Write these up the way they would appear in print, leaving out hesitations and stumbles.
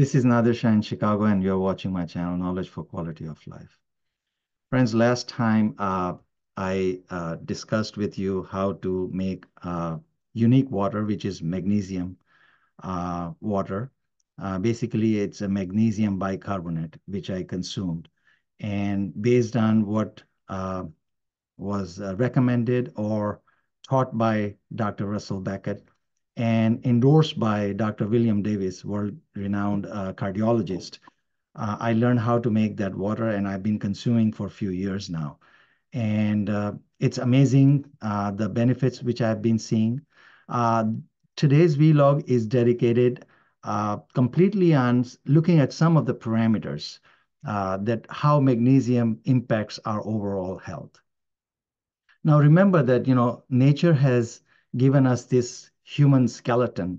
This is Nadir Shah in Chicago, and you're watching my channel, Knowledge for Quality of Life. Friends, last time I discussed with you how to make unique water, which is magnesium water. Basically, it's a magnesium bicarbonate, which I consumed. And based on what was recommended or taught by Dr. Russell Beckett and endorsed by Dr. William Davis, world-renowned cardiologist, I learned how to make that water, and I've been consuming for a few years now. And it's amazing the benefits which I've been seeing. Uh, Today's vlog is dedicated completely on looking at some of the parameters that how magnesium impacts our overall health. Now, remember that, nature has given us this human skeleton.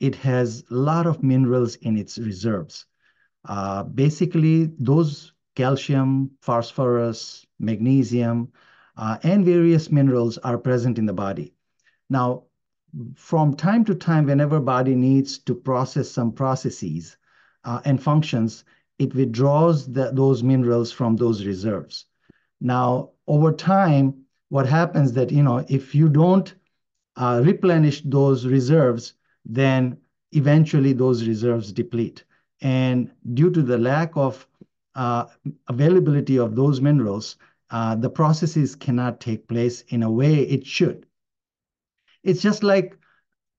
It has a lot of minerals in its reserves. Basically, those calcium, phosphorus, magnesium, and various minerals are present in the body. Now, from time to time, whenever body needs to process some processes and functions, it withdraws those minerals from those reserves. Now, over time, what happens that, if you don't replenish those reserves, then eventually those reserves deplete. And due to the lack of availability of those minerals, the processes cannot take place in a way it should. It's just like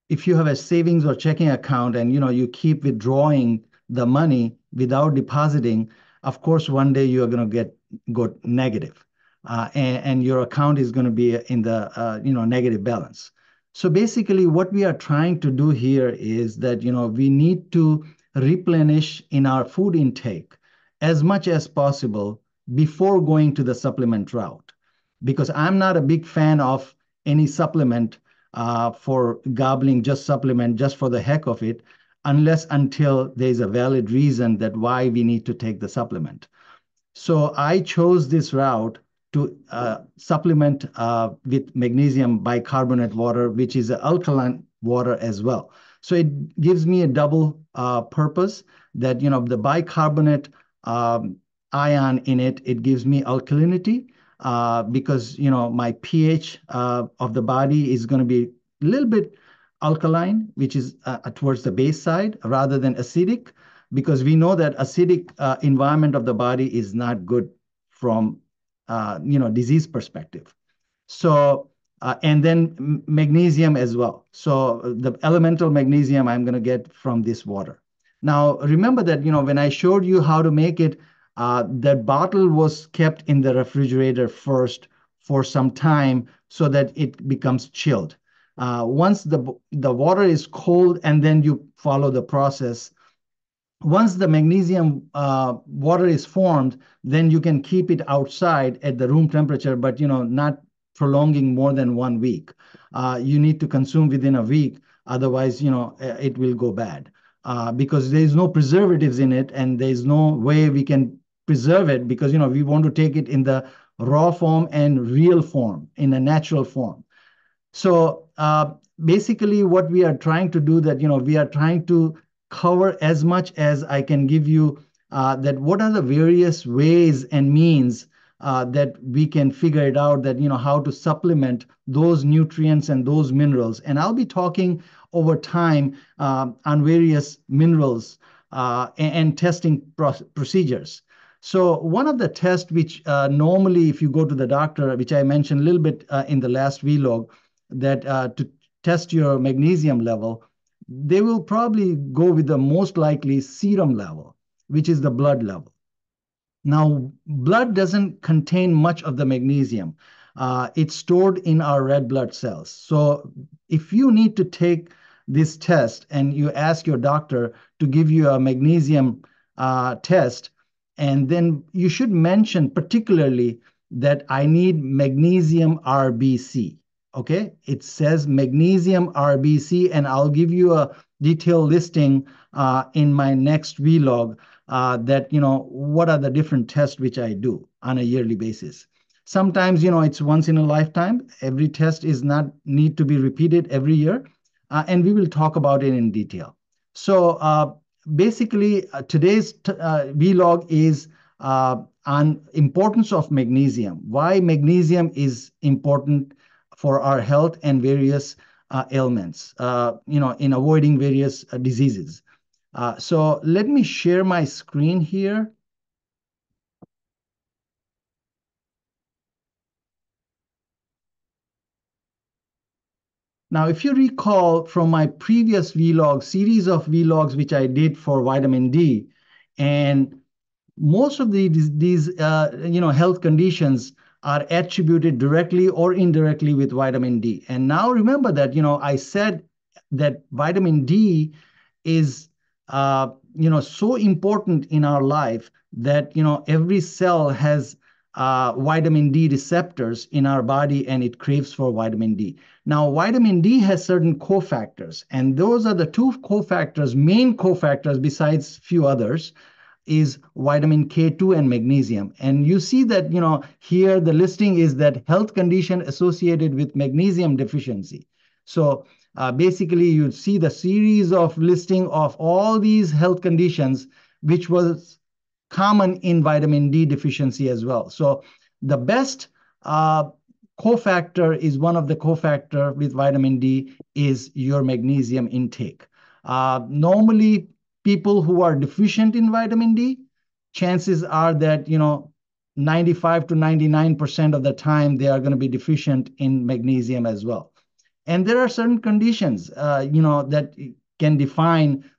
if you have a savings or checking account and you keep withdrawing the money without depositing, of course, one day you are going to go negative, and your account is going to be in the negative balance. So basically, what we are trying to do here is that we need to replenish in our food intake as much as possible before going to the supplement route, because I'm not a big fan of any supplement for gobbling just supplement just for the heck of it, unless until there's a valid reason that why we need to take the supplement. So I chose this route to supplement with magnesium bicarbonate water, which is an alkaline water as well. So it gives me a double purpose that, the bicarbonate ion in it, it gives me alkalinity because, my pH of the body is going to be a little bit alkaline, which is towards the base side rather than acidic, because we know that acidic environment of the body is not good from disease perspective. So and then magnesium as well. So the elemental magnesium I'm going to get from this water. Now remember that when I showed you how to make it, that bottle was kept in the refrigerator first for some time so that it becomes chilled. Once the water is cold and then you follow the process, once the magnesium water is formed, then you can keep it outside at the room temperature, but not prolonging more than 1 week. You need to consume within a week, otherwise it will go bad because there is no preservatives in it, and there is no way we can preserve it because we want to take it in the raw form and real form, in a natural form. So basically what we are trying to do that, we are trying to cover as much as I can give you that what are the various ways and means that we can figure it out that, how to supplement those nutrients and those minerals. And I'll be talking over time on various minerals and testing procedures. So one of the tests which normally if you go to the doctor, which I mentioned a little bit in the last vlog, that to test your magnesium level, they will probably go with the most likely serum level, which is the blood level. Now, blood doesn't contain much of the magnesium. It's stored in our red blood cells. So if you need to take this test and you ask your doctor to give you a magnesium test, and then you should mention particularly that I need magnesium RBC. Okay, it says magnesium RBC, and I'll give you a detailed listing in my next vlog that, what are the different tests which I do on a yearly basis. Sometimes, it's once in a lifetime. Every test is not need to be repeated every year, and we will talk about it in detail. So basically, today's vlog is on importance of magnesium, why magnesium is important for our health and various ailments, in avoiding various diseases. So let me share my screen here. Now, if you recall from my previous vlog, series of vlogs which I did for vitamin D, and most of these health conditions are attributed directly or indirectly with vitamin D. And now remember that, I said that vitamin D is, so important in our life that, every cell has vitamin D receptors in our body and it craves for vitamin D. Now, vitamin D has certain cofactors, and those are the two cofactors, main cofactors besides few others, is vitamin K2 and magnesium. And you see that, here the listing is that health condition associated with magnesium deficiency. So basically, you see the series of listing of all these health conditions, which was common in vitamin D deficiency as well. So the best cofactor is one of the cofactor with vitamin D is your magnesium intake. Normally, people who are deficient in vitamin D, chances are that, 95 to 99% of the time, they are going to be deficient in magnesium as well. And there are certain conditions, that can define,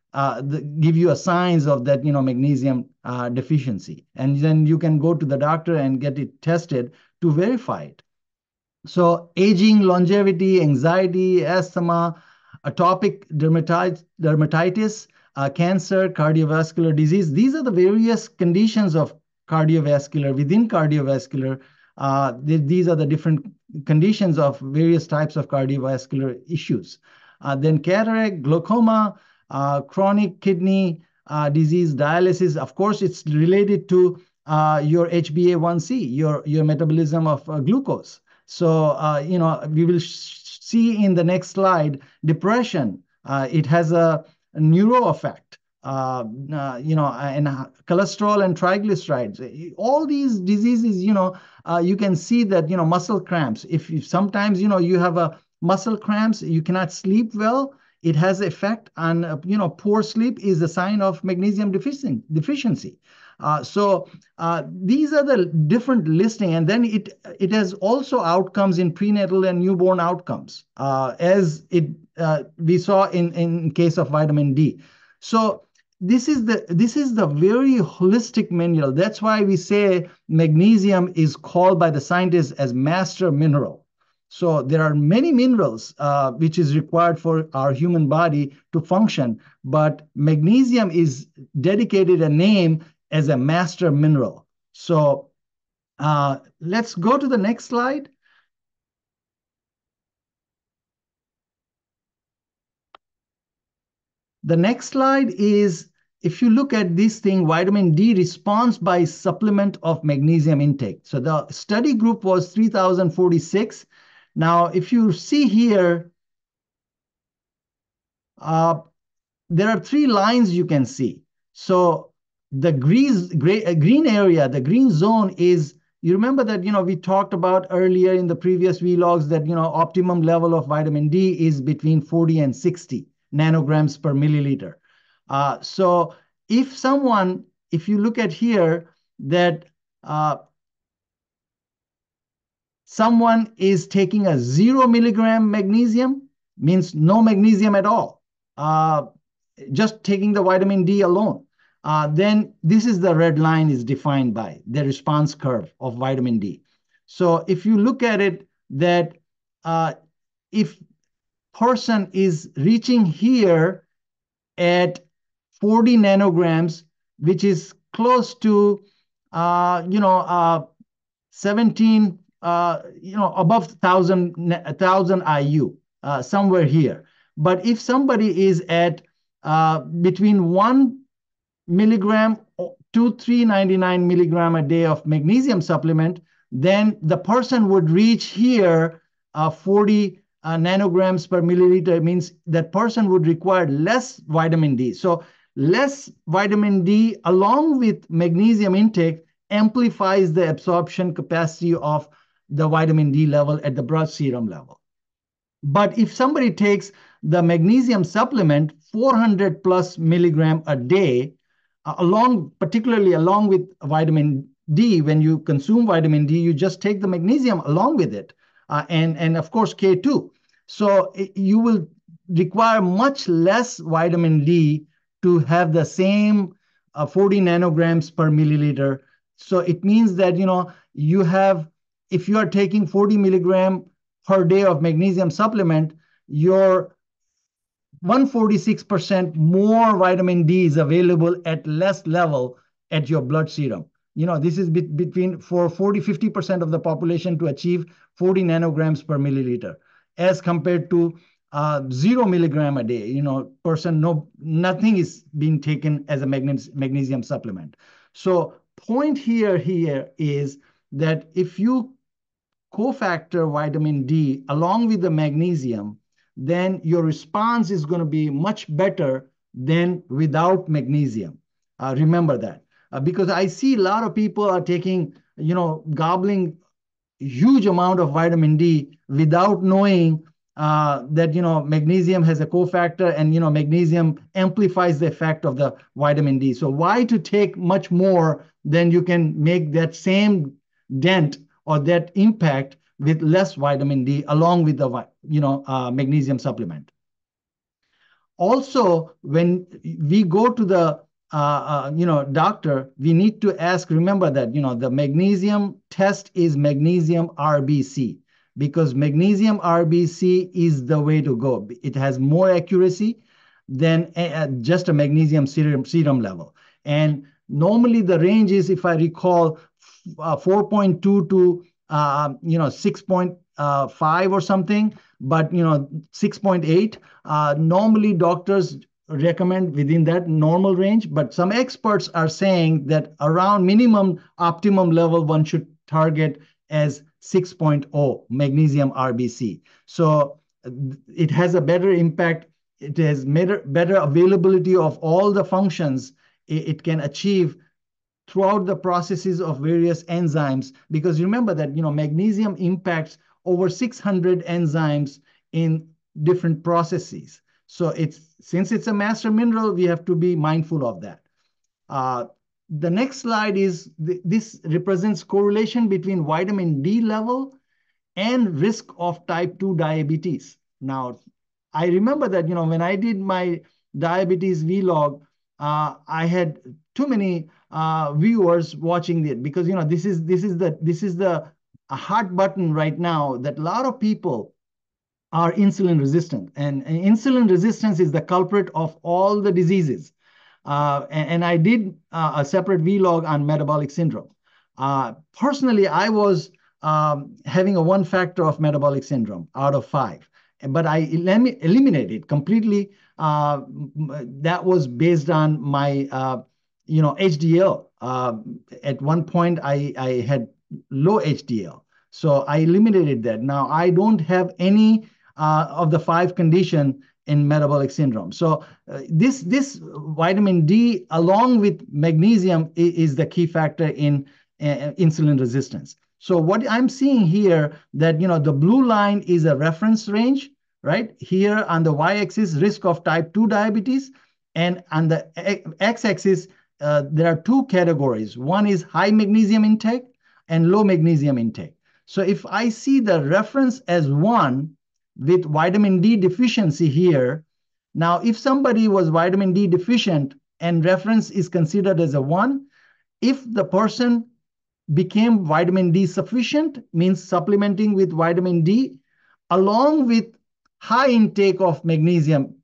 give you a signs of that, magnesium deficiency. And then you can go to the doctor and get it tested to verify it. So aging, longevity, anxiety, asthma, atopic dermatitis, cancer, cardiovascular disease. These are the various conditions of cardiovascular. Within cardiovascular, these are the different conditions of various types of cardiovascular issues. Then cataract, glaucoma, chronic kidney disease, dialysis. Of course, it's related to your HbA1c, your metabolism of glucose. So, we will see in the next slide, depression. It has a neuro effect, and cholesterol and triglycerides. All these diseases, you can see that, muscle cramps. If sometimes, you have a muscle cramps, you cannot sleep well, it has effect on, poor sleep is a sign of magnesium deficiency. So these are the different listing, and then it has also outcomes in prenatal and newborn outcomes, as we saw in case of vitamin D. So this is the very holistic mineral. That's why we say magnesium is called by the scientists as master mineral. So there are many minerals which is required for our human body to function, but magnesium is dedicated a name as a master mineral. So let's go to the next slide. The next slide is, if you look at this thing, vitamin D response by supplement of magnesium intake. So the study group was 3,046. Now, if you see here, there are three lines you can see. So the green area, the green zone is, you remember that, we talked about earlier in the previous vlogs that, optimum level of vitamin D is between 40 and 60 nanograms per milliliter. So if you look at here, that someone is taking a 0 milligram magnesium, means no magnesium at all, just taking the vitamin D alone, then this is the red line is defined by the response curve of vitamin D. So if you look at it, that if person is reaching here at 40 nanograms, which is close to 17, above 1,000 IU, somewhere here. But if somebody is at between 1 milligram to 399 milligram a day of magnesium supplement, then the person would reach here 40 nanograms per milliliter. It means that person would require less vitamin D. So less vitamin D along with magnesium intake amplifies the absorption capacity of the vitamin D level at the blood serum level. But if somebody takes the magnesium supplement, 400 plus milligram a day, particularly along with vitamin D, when you consume vitamin D, you just take the magnesium along with it, and of course K2. So you will require much less vitamin D to have the same 40 nanograms per milliliter. So it means that, if you are taking 40 milligram per day of magnesium supplement, your 146% more vitamin D is available at less level at your blood serum. This is between for 40-50% of the population to achieve 40 nanograms per milliliter, as compared to 0 milligram a day. Nothing is being taken as a magnesium supplement. So point here is that if you cofactor vitamin D along with the magnesium, then your response is going to be much better than without magnesium. Remember that. Because I see a lot of people are taking, gobbling huge amount of vitamin D without knowing that, magnesium has a cofactor, and, magnesium amplifies the effect of the vitamin D. So why to take much more than you can make that same dent or that impact with less vitamin D along with the magnesium supplement. Also, when we go to the doctor, we need to ask, remember that the magnesium test is magnesium RBC, because magnesium RBC is the way to go. It has more accuracy than just a magnesium serum level. And normally the range is, if I recall, 4.2 to 6.5 or something, but 6.8. Normally doctors recommend within that normal range, but some experts are saying that around minimum optimum level one should target as 6.0 magnesium RBC. So it has a better impact. It has better availability of all the functions it can achieve throughout the processes of various enzymes, because remember that magnesium impacts over 600 enzymes in different processes. So since it's a master mineral, we have to be mindful of that. The next slide is this represents correlation between vitamin D level and risk of type 2 diabetes. Now, I remember that when I did my diabetes vlog, I had too many viewers watching it, because this is the hot button right now, that a lot of people are insulin resistant, and insulin resistance is the culprit of all the diseases. And I did a separate vlog on metabolic syndrome. Personally, I was having a 1 factor of metabolic syndrome out of 5, but I eliminated completely. That was based on my HDL. At one point, I had low HDL. So I eliminated that. Now I don't have any of the 5 condition in metabolic syndrome. So this vitamin D along with magnesium is the key factor in insulin resistance. So what I'm seeing here, that the blue line is a reference range, right? Here on the y-axis, risk of type 2 diabetes, and on the x-axis, there are 2 categories. One is high magnesium intake and low magnesium intake. So if I see the reference as 1 with vitamin D deficiency here, now if somebody was vitamin D deficient and reference is considered as a 1, if the person became vitamin D sufficient, means supplementing with vitamin D, along with high intake of magnesium,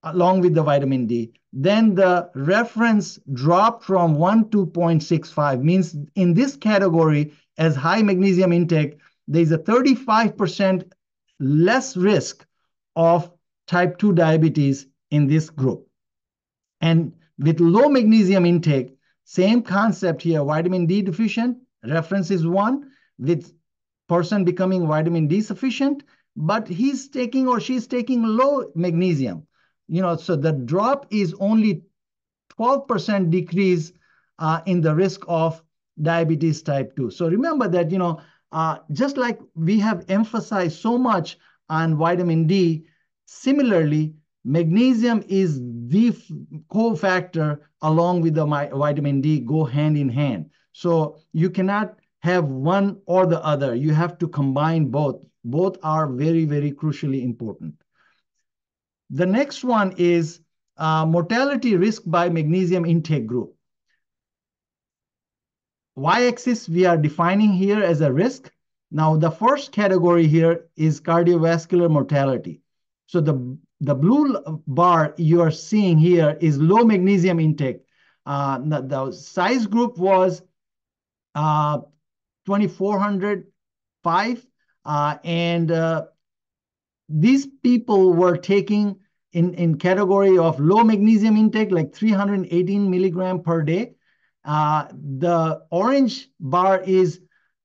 along with the vitamin D, then the reference dropped from 1 to 0.65, means in this category, as high magnesium intake, there's a 35% less risk of type 2 diabetes in this group. And with low magnesium intake, same concept here, vitamin D deficient, reference is 1, with person becoming vitamin D sufficient, but he's taking or she's taking low magnesium. So the drop is only 12% decrease in the risk of diabetes type 2. So remember that, just like we have emphasized so much on vitamin D, similarly, magnesium is the cofactor along with the vitamin D, go hand in hand. So you cannot have one or the other. You have to combine both. Both are very, very crucially important. The next one is mortality risk by magnesium intake group. Y-axis we are defining here as a risk. Now, the first category here is cardiovascular mortality. So the blue bar you are seeing here is low magnesium intake. The size group was 2,405, and these people were taking in category of low magnesium intake, like 318 milligram per day. The orange bar is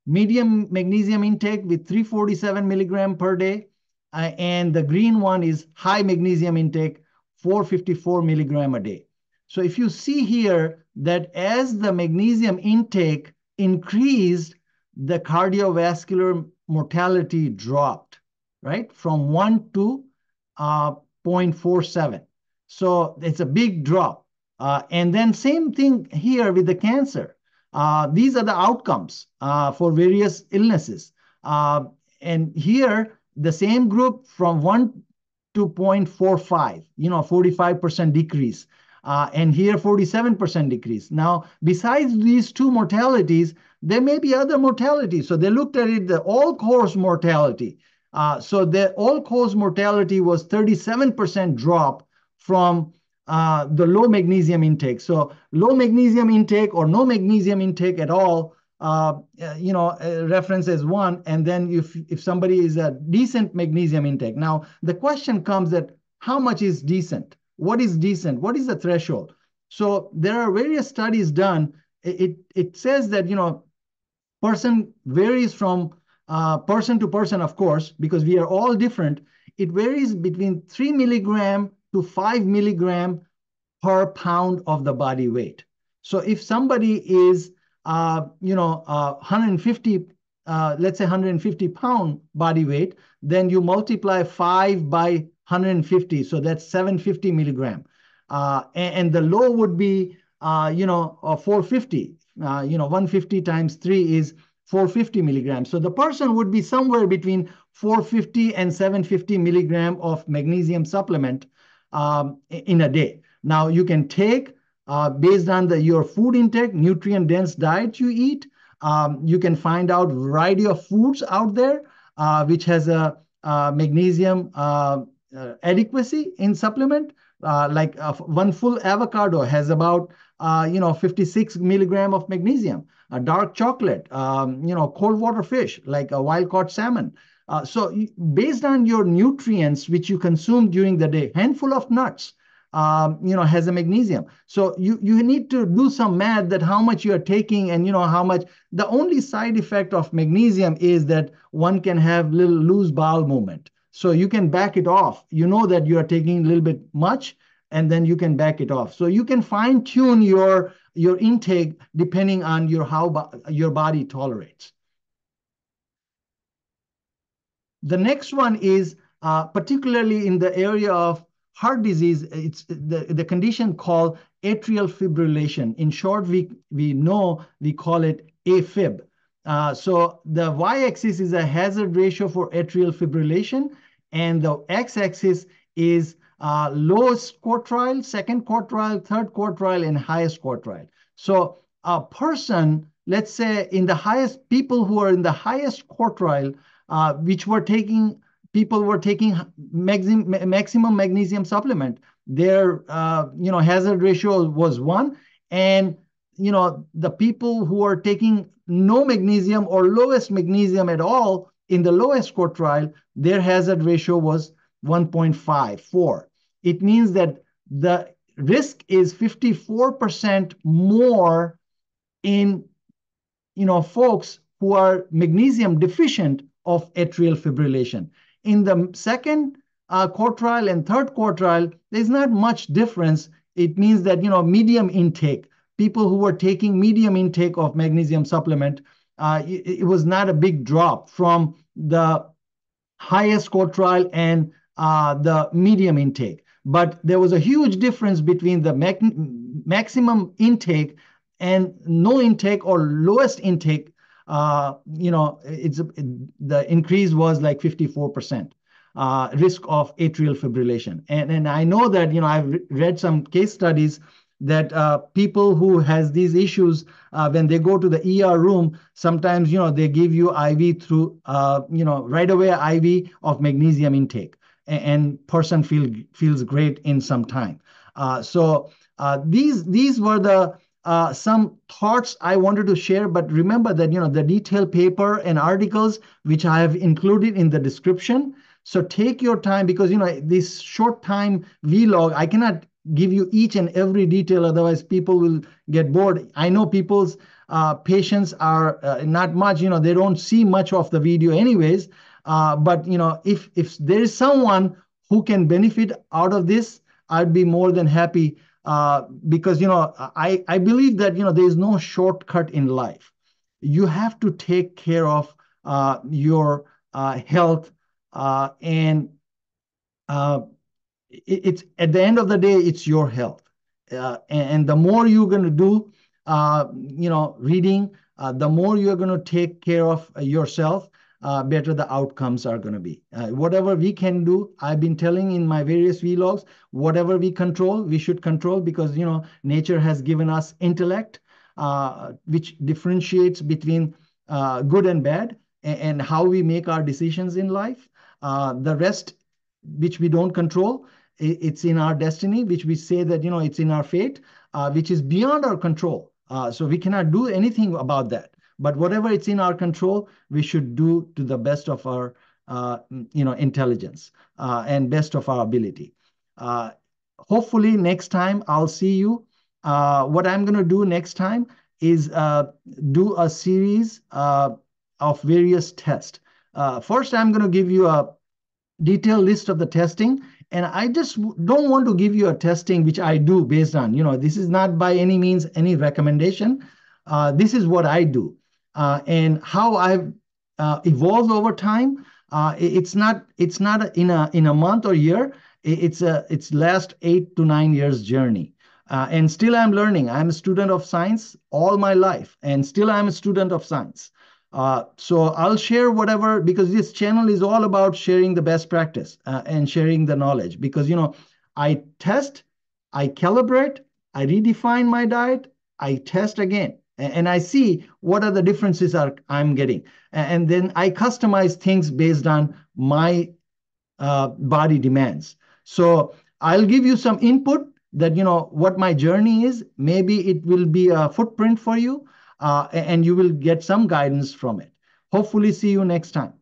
medium magnesium intake with 347 milligram per day. And the green one is high magnesium intake, 454 milligram a day. So if you see here that as the magnesium intake increased, the cardiovascular mortality dropped, right? From 1 to 0.47. So it's a big drop. And then same thing here with the cancer. These are the outcomes for various illnesses. And here, the same group from 1 to 0.45, 45% decrease. And here, 47% decrease. Now, besides these two mortalities, there may be other mortalities. So they looked at it, the all-cause mortality. So the all-cause mortality was 37% drop from the low magnesium intake. So low magnesium intake or no magnesium intake at all, reference as 1. And then if somebody is a decent magnesium intake. Now, the question comes that how much is decent? What is decent? What is the threshold? So there are various studies done. It says that, person varies from person to person, of course, because we are all different. It varies between 3 milligram to 5 milligram per pound of the body weight. So if somebody is, 150, let's say 150 pound body weight, then you multiply 5 by 150. So that's 750 milligram. And the low would be, 450. 150 times 3 is 450 milligrams. So the person would be somewhere between 450 and 750 milligram of magnesium supplement in a day. Now, you can take, based on your food intake, nutrient-dense diet you eat, you can find out a variety of foods out there which has a magnesium adequacy in supplement. Like one full avocado has about 56 milligram of magnesium. A dark chocolate, cold water fish like a wild-caught salmon. So based on your nutrients which you consume during the day, handful of nuts, has a magnesium. So you need to do some math that how much you are taking and how much. The only side effect of magnesium is that one can have little loose bowel movement. So you can back it off. You know that you are taking a little bit much, and then you can back it off. So you can fine tune your intake depending on how your body tolerates. The next one is particularly in the area of heart disease. It's the condition called atrial fibrillation. In short, we call it AFib. So the y-axis is a hazard ratio for atrial fibrillation, and the x-axis is lowest quartile, second quartile, third quartile, and highest quartile. So a person, let's say people who are in the highest quartile, people were taking maximum magnesium supplement. Their hazard ratio was 1, and the people who are taking no magnesium or lowest magnesium at all in the lowest quartile, their hazard ratio was 1.54. It means that the risk is 54% more in folks who are magnesium deficient of atrial fibrillation. In the second quartile and third quartile, there's not much difference it means that, medium intake, people who were taking medium intake of magnesium supplement, it was not a big drop from the highest quartile and the medium intake. But there was a huge difference between the maximum intake and no intake or lowest intake. The increase was like 54%. Risk of atrial fibrillation. And I know that, I've read some case studies that people who has these issues, when they go to the ER room, sometimes, they give you IV through, right away IV of magnesium intake, and person feels great in some time. So these were the some thoughts I wanted to share, but remember that, the detailed paper and articles, which I have included in the description. So take your time, because, this short time vlog, I cannot give you each and every detail, otherwise people will get bored. I know people's patients are not much, they don't see much of the video anyways. But, if there is someone who can benefit out of this, I'd be more than happy, because, I believe that, there is no shortcut in life. You have to take care of your health, and it's at the end of the day, it's your health. And the more you're going to do, reading, the more you're going to take care of yourself, better the outcomes are going to be. Whatever we can do, I've been telling in my various vlogs, whatever we control, we should control, because, nature has given us intellect, which differentiates between good and bad, and how we make our decisions in life. The rest, which we don't control, it's in our destiny, which we say that, it's in our fate, which is beyond our control. So we cannot do anything about that. But whatever it's in our control, we should do to the best of our, intelligence, and best of our ability. Hopefully next time I'll see you. What I'm going to do next time is do a series of various tests. First, I'm going to give you a detailed list of the testing. And I just don't want to give you a testing which I do based on, this is not by any means any recommendation. This is what I do, and how I've evolved over time. It's not in a month or year. It's last 8 to 9 years journey. And still I'm learning. I'm a student of science all my life, and still I'm a student of science. So I'll share whatever, because this channel is all about sharing the best practice, and sharing the knowledge, because, I test, I calibrate, I redefine my diet, I test again, and I see what are the differences I'm getting. And then I customize things based on my body demands. So I'll give you some input that, what my journey is. Maybe it will be a footprint for you. And you will get some guidance from it. Hopefully see you next time.